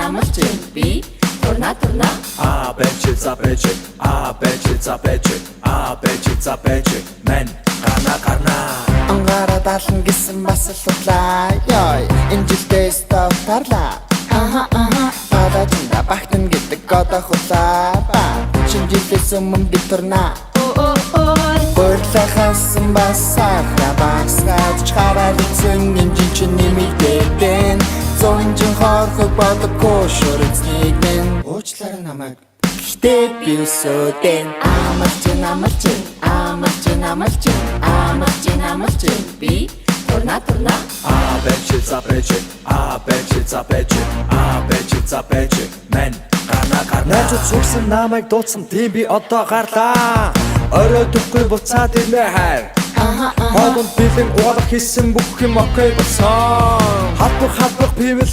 амарч би турна Бэчи за бэчи мен гарна Ангараа даална гэсэн бас л утлаа ёй энэ жилдээ став тарлаа Падажинда багтан гэдэг одоо хулаа шинжилээс өмнө би турна Бөрлөхсөн басарна багсгаж хараад үзэн энэ чинь нэмэгдэн зонжин хорхог бодоггүй шүрцнийг мэн уучлаарай намайг Гэтэ би өсөдэн амарч би турна Бэчи за бэчи мен гарна Найзууд сүрсэн намайг дуудсан тийм би одоо гарлаа Орой төггүй буцаад ирмэ хайр Хоолнд бэлэн угаалах хийсэн бүх юм окей болсон Халбах пивэл